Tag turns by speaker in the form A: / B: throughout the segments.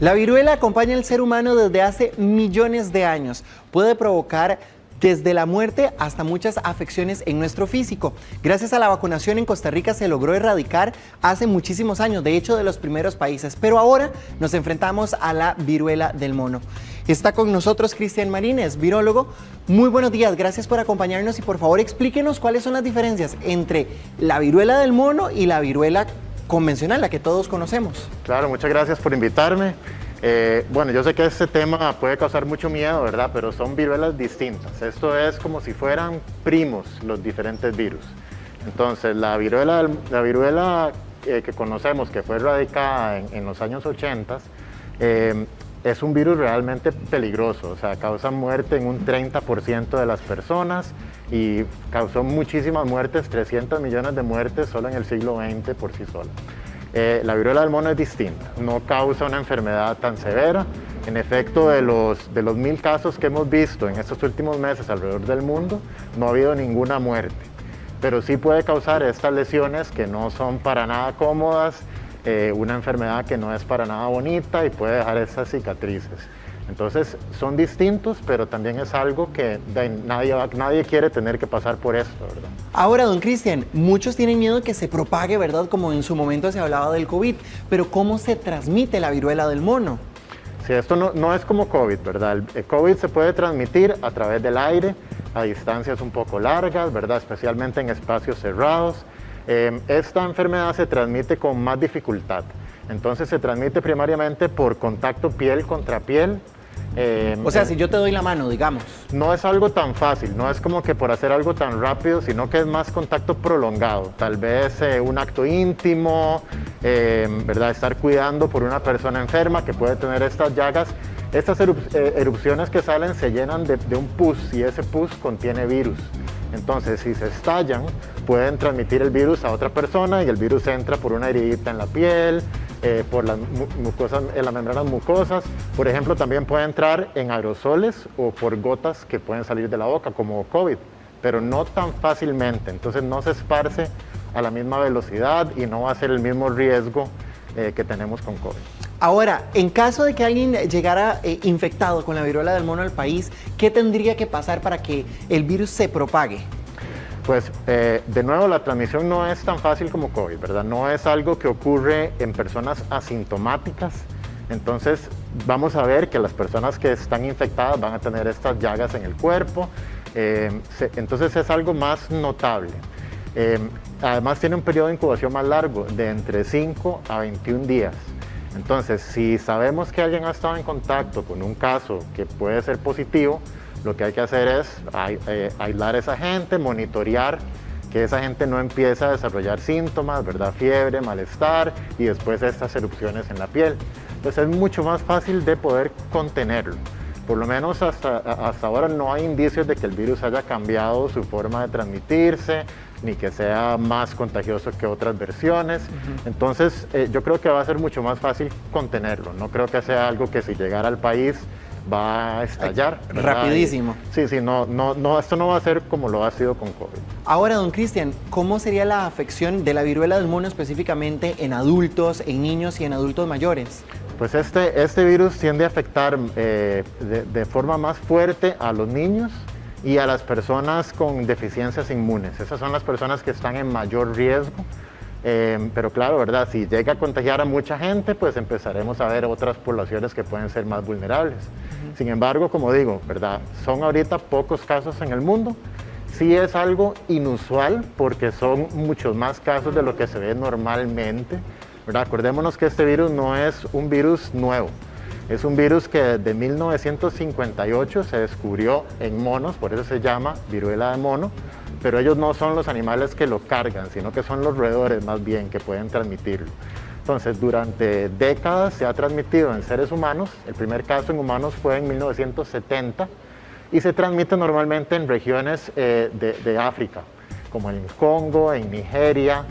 A: La viruela acompaña al ser humano desde hace millones de años. Puede provocar desde la muerte hasta muchas afecciones en nuestro físico. Gracias a la vacunación en Costa Rica se logró erradicar hace muchísimos años, de hecho de los primeros países, pero ahora nos enfrentamos a la viruela del mono. Está con nosotros Cristian Marínez, virólogo. Muy buenos días, gracias por acompañarnos y por favor explíquenos cuáles son las diferencias entre la viruela del mono y la viruela convencional, la que todos conocemos.
B: Claro, muchas gracias por invitarme. Bueno, yo sé que este tema puede causar mucho miedo, ¿verdad? Pero son viruelas distintas. Esto es como si fueran primos los diferentes virus. Entonces, la viruela que conocemos, que fue erradicada en los años 80, es un virus realmente peligroso. O sea, causa muerte en un 30% de las personas y causó muchísimas muertes, 300 millones de muertes solo en el siglo XX por sí sola. La viruela del mono es distinta, no causa una enfermedad tan severa. En efecto, de los 1000 casos que hemos visto en estos últimos meses alrededor del mundo, no ha habido ninguna muerte. Pero sí puede causar estas lesiones que no son para nada cómodas, una enfermedad que no es para nada bonita y puede dejar estas cicatrices. Entonces son distintos, pero también es algo que nadie quiere tener que pasar por esto, ¿verdad?
A: Ahora, don Cristian, muchos tienen miedo de que se propague, ¿verdad? Como en su momento se hablaba del COVID, pero ¿cómo se transmite la viruela del mono?
B: Sí, esto no es como COVID, ¿verdad? El COVID se puede transmitir a través del aire, a distancias un poco largas, ¿verdad? Especialmente en espacios cerrados. Esta enfermedad se transmite con más dificultad. Entonces se transmite primariamente por contacto piel contra piel.
A: O sea, si yo te doy la mano, digamos.
B: No es algo tan fácil, no es como que por hacer algo tan rápido, sino que es más contacto prolongado. Tal vez un acto íntimo, ¿verdad? Estar cuidando por una persona enferma que puede tener estas llagas. Estas erupciones que salen se llenan de un pus y ese pus contiene virus. Entonces, si se estallan, pueden transmitir el virus a otra persona y el virus entra por una heridita en la piel, por las mucosas, en las membranas mucosas. Por ejemplo, también puede entrar en aerosoles o por gotas que pueden salir de la boca, como COVID, pero no tan fácilmente. Entonces, no se esparce a la misma velocidad y no va a ser el mismo riesgo que tenemos con COVID.
A: Ahora, en caso de que alguien llegara infectado con la viruela del mono al país, ¿qué tendría que pasar para que el virus se propague?
B: Pues, de nuevo, la transmisión no es tan fácil como COVID, ¿verdad? No es algo que ocurre en personas asintomáticas. Entonces, vamos a ver que las personas que están infectadas van a tener estas llagas en el cuerpo. Entonces, es algo más notable. Además, tiene un periodo de incubación más largo, de entre 5 a 21 días. Entonces, si sabemos que alguien ha estado en contacto con un caso que puede ser positivo, lo que hay que hacer es aislar a esa gente, monitorear que esa gente no empiece a desarrollar síntomas, ¿verdad? Fiebre, malestar y después estas erupciones en la piel. Entonces es mucho más fácil de poder contenerlo. Por lo menos hasta ahora no hay indicios de que el virus haya cambiado su forma de transmitirse, ni que sea más contagioso que otras versiones. Entonces yo creo que va a ser mucho más fácil contenerlo. No creo que sea algo que si llegara al país va a estallar, ¿verdad?
A: Rapidísimo.
B: Sí, esto no va a ser como lo ha sido con COVID.
A: Ahora, don Cristian, ¿cómo sería la afección de la viruela del mono específicamente en adultos, en niños y en adultos mayores?
B: Pues este virus tiende a afectar de forma más fuerte a los niños y a las personas con deficiencias inmunes. Esas son las personas que están en mayor riesgo. Pero claro, ¿verdad? Si llega a contagiar a mucha gente, pues empezaremos a ver otras poblaciones que pueden ser más vulnerables. Sin embargo, como digo, ¿verdad? Son ahorita pocos casos en el mundo. Sí es algo inusual porque son muchos más casos de lo que se ve normalmente, ¿verdad? Acordémonos que este virus no es un virus nuevo. Es un virus que desde 1958 se descubrió en monos, por eso se llama viruela de mono, pero ellos no son los animales que lo cargan, sino que son los roedores más bien que pueden transmitirlo. Entonces, durante décadas se ha transmitido en seres humanos. El primer caso en humanos fue en 1970 y se transmite normalmente en regiones de África, como en Congo, en Nigeria.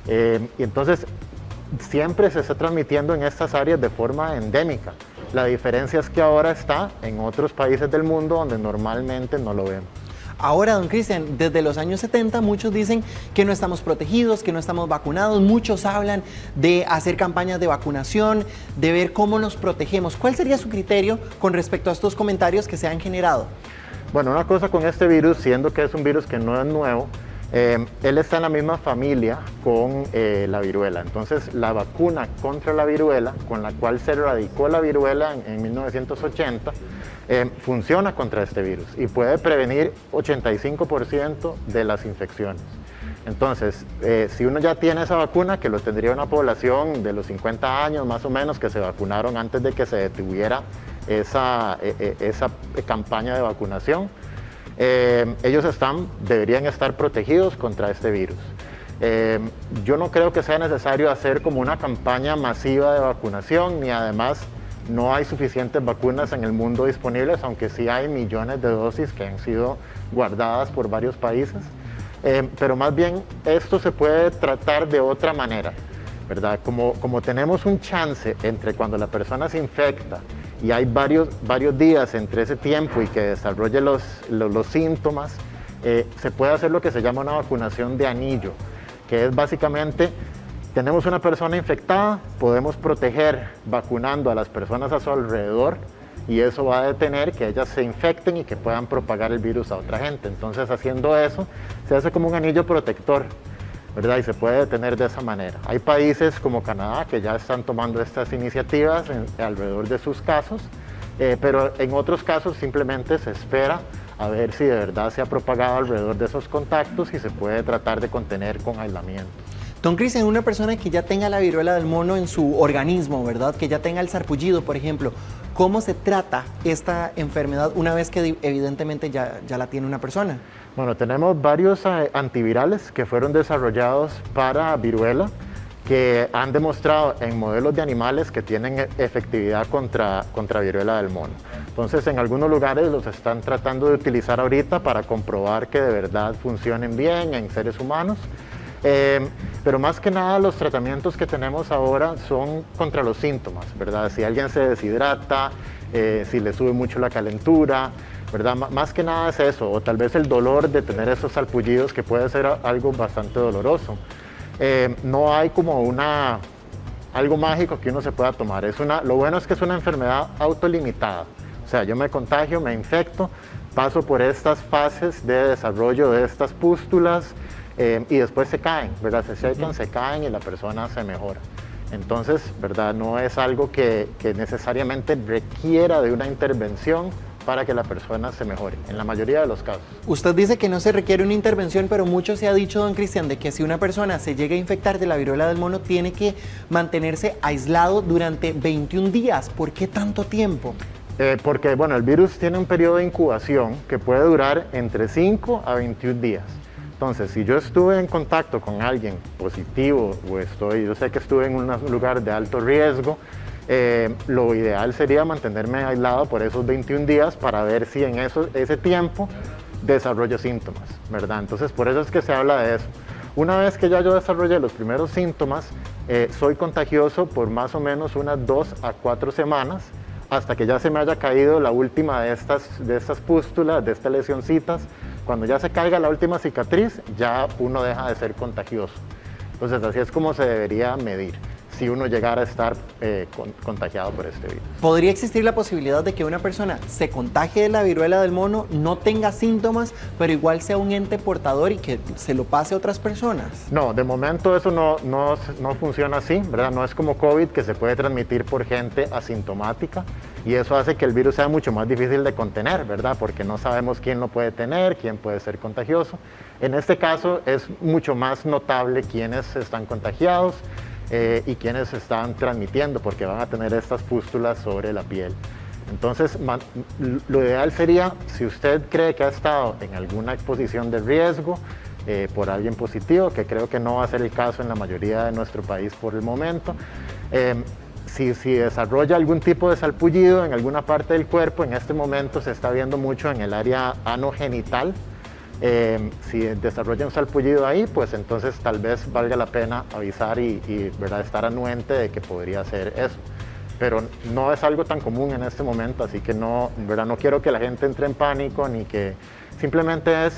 B: Y entonces, siempre se está transmitiendo en estas áreas de forma endémica. La diferencia es que ahora está en otros países del mundo donde normalmente no lo vemos.
A: Ahora, don Cristian, desde los años 70 muchos dicen que no estamos protegidos, que no estamos vacunados. Muchos hablan de hacer campañas de vacunación, de ver cómo nos protegemos. ¿Cuál sería su criterio con respecto a estos comentarios que se han generado?
B: Bueno, una cosa con este virus, siendo que es un virus que no es nuevo, él está en la misma familia con la viruela. Entonces, la vacuna contra la viruela, con la cual se erradicó la viruela en 1980, funciona contra este virus y puede prevenir 85% de las infecciones. Entonces, si uno ya tiene esa vacuna, que lo tendría una población de los 50 años más o menos que se vacunaron antes de que se detuviera esa campaña de vacunación, ellos deberían estar protegidos contra este virus. Yo no creo que sea necesario hacer como una campaña masiva de vacunación, ni además no hay suficientes vacunas en el mundo disponibles, aunque sí hay millones de dosis que han sido guardadas por varios países. Pero más bien esto se puede tratar de otra manera, ¿verdad? Como tenemos un chance entre cuando la persona se infecta y hay varios días entre ese tiempo y que desarrolle los síntomas, se puede hacer lo que se llama una vacunación de anillo, que es básicamente, tenemos una persona infectada, podemos proteger vacunando a las personas a su alrededor y eso va a detener que ellas se infecten y que puedan propagar el virus a otra gente. Entonces, haciendo eso, se hace como un anillo protector, ¿verdad? Y se puede detener de esa manera. Hay países como Canadá que ya están tomando estas iniciativas alrededor de sus casos, pero en otros casos simplemente se espera a ver si de verdad se ha propagado alrededor de esos contactos y se puede tratar de contener con aislamiento.
A: Don Cristian, una persona que ya tenga la viruela del mono en su organismo, ¿verdad? Que ya tenga el sarpullido, por ejemplo, ¿cómo se trata esta enfermedad una vez que evidentemente ya la tiene una persona?
B: Bueno, tenemos varios antivirales que fueron desarrollados para viruela que han demostrado en modelos de animales que tienen efectividad contra viruela del mono. Entonces, en algunos lugares los están tratando de utilizar ahorita para comprobar que de verdad funcionen bien en seres humanos. Pero más que nada los tratamientos que tenemos ahora son contra los síntomas, ¿verdad? Si alguien se deshidrata, si le sube mucho la calentura, ¿verdad? Más que nada es eso, o tal vez el dolor de tener esos salpullidos que puede ser algo bastante doloroso. No hay como algo mágico que uno se pueda tomar. Lo bueno es que es una enfermedad autolimitada. O sea, yo me contagio, me infecto, paso por estas fases de desarrollo de estas pústulas y después se caen, ¿verdad? Se secan, se caen y la persona se mejora. Entonces, ¿verdad? No es algo que necesariamente requiera de una intervención para que la persona se mejore, en la mayoría de los casos.
A: Usted dice que no se requiere una intervención, pero mucho se ha dicho, don Cristian, de que si una persona se llega a infectar de la viruela del mono, tiene que mantenerse aislado durante 21 días. ¿Por qué tanto tiempo?
B: Porque, bueno, el virus tiene un periodo de incubación que puede durar entre 5 a 21 días. Entonces, si yo estuve en contacto con alguien positivo o yo sé que estuve en un lugar de alto riesgo, lo ideal sería mantenerme aislado por esos 21 días para ver si en ese tiempo desarrollo síntomas, ¿verdad? Entonces, por eso es que se habla de eso. Una vez que ya yo desarrollé los primeros síntomas, soy contagioso por más o menos unas 2 a 4 semanas, hasta que ya se me haya caído la última de estas pústulas, de estas lesioncitas. Cuando ya se caiga la última cicatriz, ya uno deja de ser contagioso. Entonces, así es como se debería medir si uno llegara a estar contagiado por este virus.
A: ¿Podría existir la posibilidad de que una persona se contagie de la viruela del mono, no tenga síntomas, pero igual sea un ente portador y que se lo pase a otras personas?
B: No, de momento eso no funciona así, ¿verdad? No es como COVID, que se puede transmitir por gente asintomática, y eso hace que el virus sea mucho más difícil de contener, ¿verdad? Porque no sabemos quién lo puede tener, quién puede ser contagioso. En este caso es mucho más notable quiénes están contagiados, y quienes están transmitiendo, porque van a tener estas pústulas sobre la piel. Entonces, lo ideal sería, si usted cree que ha estado en alguna exposición de riesgo por alguien positivo, que creo que no va a ser el caso en la mayoría de nuestro país por el momento, si desarrolla algún tipo de salpullido en alguna parte del cuerpo, en este momento se está viendo mucho en el área anogenital. Si desarrolla un salpullido ahí, pues entonces tal vez valga la pena avisar y ¿verdad? Estar anuente de que podría ser eso. pero no es algo tan común en este momento, así que no, ¿verdad? No quiero que la gente entre en pánico, ni que simplemente es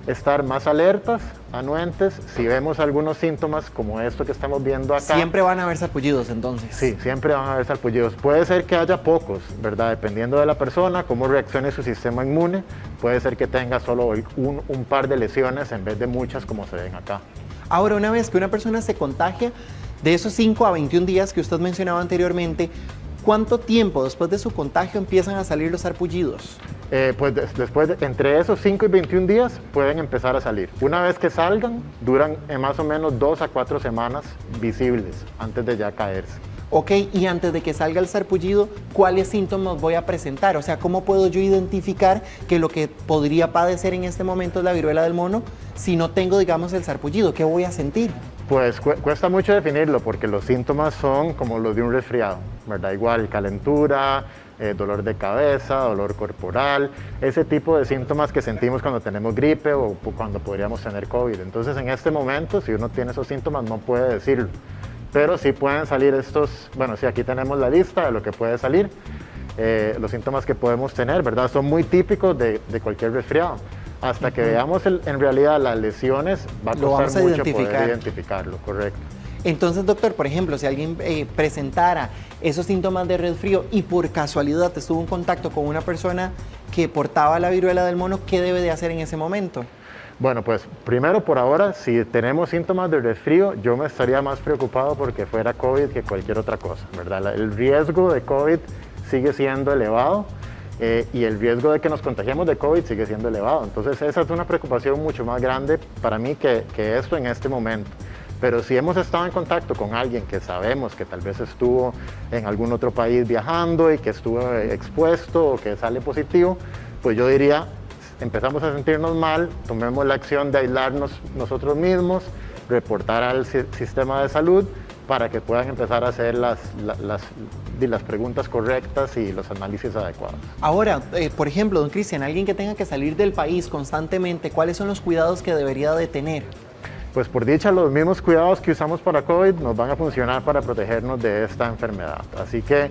B: estar más alertas, anuentes. Si vemos algunos síntomas como esto que estamos viendo acá.
A: Siempre van a haber sarpullidos entonces.
B: Sí, siempre van a haber sarpullidos. Puede ser que haya pocos, ¿verdad? Dependiendo de la persona, cómo reaccione su sistema inmune, puede ser que tenga solo un par de lesiones en vez de muchas como se ven acá.
A: Ahora, una vez que una persona se contagia, de esos 5 a 21 días que usted mencionaba anteriormente, ¿cuánto tiempo después de su contagio empiezan a salir los sarpullidos?
B: Pues después, entre esos 5 y 21 días pueden empezar a salir. Una vez que salgan, duran más o menos 2 a 4 semanas visibles antes de ya caerse.
A: Ok, y antes de que salga el sarpullido, ¿cuáles síntomas voy a presentar? O sea, ¿cómo puedo yo identificar que lo que podría padecer en este momento es la viruela del mono si no tengo, digamos, el sarpullido? ¿Qué voy a sentir?
B: Pues cuesta mucho definirlo porque los síntomas son como los de un resfriado, ¿verdad? Igual calentura, dolor de cabeza, dolor corporal, ese tipo de síntomas que sentimos cuando tenemos gripe o cuando podríamos tener COVID. Entonces, en este momento, si uno tiene esos síntomas, no puede decirlo. Pero sí pueden salir estos, bueno, sí, aquí tenemos la lista de lo que puede salir. Los síntomas que podemos tener, ¿verdad? Son muy típicos de cualquier resfriado. Hasta que veamos en realidad las lesiones, va a costar mucho poder identificarlo, correcto.
A: Entonces, doctor, por ejemplo, si alguien presentara esos síntomas de resfrío y por casualidad estuvo en contacto con una persona que portaba la viruela del mono, ¿qué debe de hacer en ese momento?
B: Bueno, pues primero por ahora, si tenemos síntomas de resfrío, yo me estaría más preocupado porque fuera COVID que cualquier otra cosa, ¿verdad? El riesgo de COVID sigue siendo elevado y el riesgo de que nos contagiemos de COVID sigue siendo elevado. Entonces esa es una preocupación mucho más grande para mí que esto en este momento. Pero si hemos estado en contacto con alguien que sabemos que tal vez estuvo en algún otro país viajando y que estuvo expuesto o que sale positivo, pues yo diría, empezamos a sentirnos mal, tomemos la acción de aislarnos nosotros mismos, reportar al sistema de salud para que puedan empezar a hacer las preguntas correctas y los análisis adecuados.
A: Ahora, por ejemplo, don Cristian, alguien que tenga que salir del país constantemente, ¿cuáles son los cuidados que debería de tener?
B: Pues por dicha, los mismos cuidados que usamos para COVID nos van a funcionar para protegernos de esta enfermedad. Así que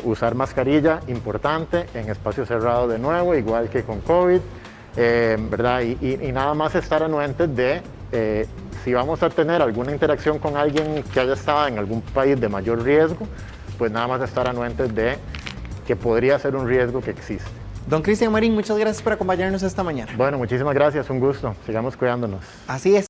B: usar mascarilla, importante, en espacios cerrados de nuevo, igual que con COVID, ¿verdad? Y nada más estar anuentes de si vamos a tener alguna interacción con alguien que haya estado en algún país de mayor riesgo, pues nada más estar anuentes de que podría ser un riesgo que existe.
A: Don Cristian Marín, muchas gracias por acompañarnos esta mañana.
B: Bueno, muchísimas gracias, un gusto. Sigamos cuidándonos.
A: Así es.